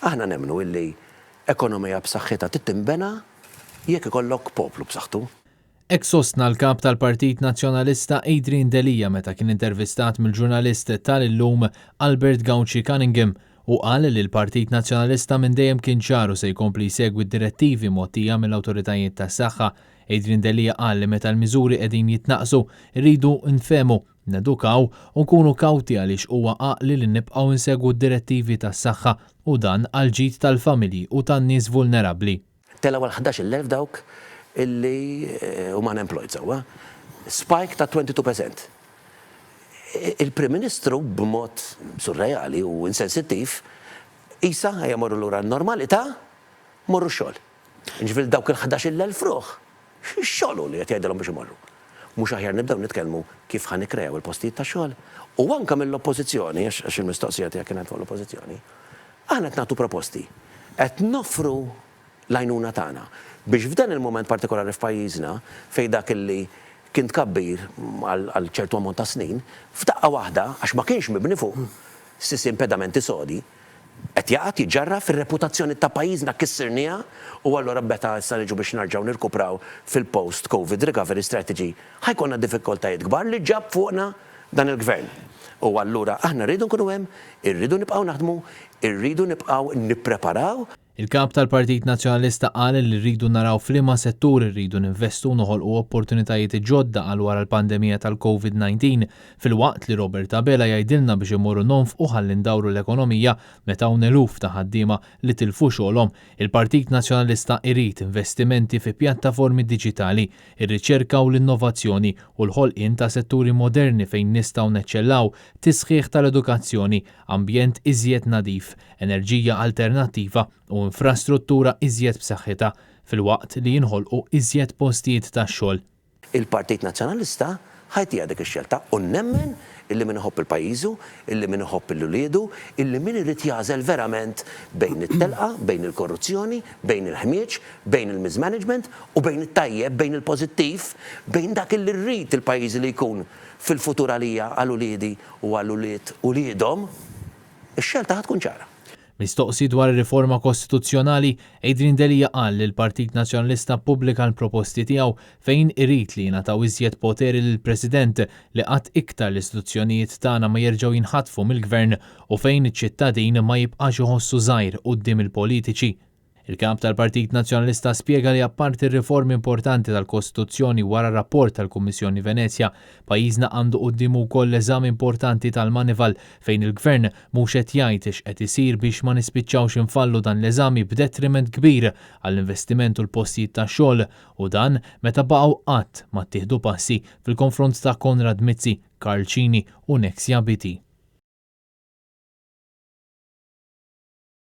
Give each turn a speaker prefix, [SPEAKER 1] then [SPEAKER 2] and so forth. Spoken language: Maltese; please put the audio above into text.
[SPEAKER 1] Aħna nemmnu illi ekonomija b'saħħitha tinbena jekk ikollok poplu b'saħħtu.
[SPEAKER 2] Hekk sostna l-kap tal-Partit Nazzjonalista Adrian Delija meta kien intervistat mill-ġurnalist tal-Illum Albert Gauci Cunningham u qal li l-Partit Nazzjonalista minn dejjem kien ċaru se jkompli jsegwi d-direttivi mogħtija mill-awtoritajiet tas-saħħa. Adrian Delija qal li meta l-miżuri qegħdin jitnaqsu rridu nfehmu, nedukaw u nkunu kawti għaliex huwa għaqli li nibqgħu nsegwu d-direttivi tas-saħħa u dan għal ġid tal-familji u tan-nies vulnerabbli.
[SPEAKER 1] Telgħu għal 11,000 dawk illi huma unemployed sewwa, spike ta' 22%. Il-Prim Ministru b'mod surreali u insensittiv isa ħajja lura n-normalità morru x-xogħol. Ġifieri dawk il-11,000 fruħ, x'xogħol li qed jgħidilhom biex imorru. Mhux aħjar nibdew nitkellmu kif ħanikrew il-postijiet ta' xogħol. U anke mill-oppożizzjoni għax il-mistoqsija tiegħek kienet fuq l-oppożizzjoni. Aħna qed nagħtu proposti, qed noffru l-għajnuna tagħna biex f'dan il-moment partikolari f'pajjiżna fejn dak illi kien tkabbir għal ċertu ammont ta' snin, f'daqqa waħda għax ma kienx mibni fuq stess impedamenti sodi, qed jaqgħod jiġġarra fir-reputazzjoni ta' pajjiżna kissirniha u allura beta issa niġu biex narġgħu nirkupraw fil-post-COVID recovery strategy ħajkonna diffikultajiet kbar li ġab fuqna dan il-gvern. U allura aħna rridu nkunu hemm, irridu nibqgħu naħdmu, irridu nibqgħu nippreparaw.
[SPEAKER 2] Il-kap tal-Partit Nazzjonalista qal li rridu naraw f'liema settur irridu ninvestu noħolqu opportunitajiet ġodda għal wara l-pandemija tal-COVID-19 filwaqt li Robert Abela jgħidilna biex imorru nonfqu ħalli ndawru l-ekonomija meta hawn eluf ta' ħaddiema li tilfu xogħolhom. Il-Partit Nazzjonalista irid investimenti fi pjattaformi diġitali, ir-riċerka u l-innovazzjoni u l-ħolqien ta' setturi moderni fejn nistgħu neċċellaw, tisħiħ tal-edukazzjoni, ambjent iżjed nadif, enerġija alternattiva u infrastruttura iżjed b'saħħitha filwaqt li jinħolqu iżjed postijiet tax-xogħol.
[SPEAKER 1] Il-Partit Nazzjonalista ħajtija dik ix-xelta u nemmen illi min iħobb il-pajjiżu, illi min iħobb il-uliedu, illi min irid jażel verament bejn it-telqa, bejn il-korruzzjoni, bejn il-ħmieġ, bejn il-mismanagement u bejn it-tajjeb, bejn il-pożittiv, bejn dak illi rrid il-pajjiż li jkun fil-futur għalija għall-uliedi u għall-ulied uliedhom, ix-xelta ħatkun ċara.
[SPEAKER 2] Mistoqsi dwar ir-riforma kostituzzjonali, Adrian Delija qal li l-Partit Nazzjonalista ppubblika l-proposti tiegħu fejn irid li jingħataw iżjed poteri lill-President li qatt iktar l-istituzzjonijiet tagħna ma jerġgħu jinħatfu mill-Gvern u fejn iċ-ċittadin ma jibqax iħossu żgħir quddiem il-politiċi. Il-kap tal-Partit Nazzjonalista spjega li apparti r-riformi importanti tal-Kostituzzjoni wara rapport tal-Kummissjoni Venezja, pajjiżna għandu qudiemu wkoll eżami importanti tal-manival fejn il-Gvern mhux qed jgħid x'qed isir biex ma nispiċċawx infallu dan l-eżami b'detriment kbir għall-investiment u l-postijiet tax-xogħol u dan meta baqgħu qatt ma ttieħdu passi fil-konfront ta' Konrad Mizzi, Karl Cini u Nexia BT.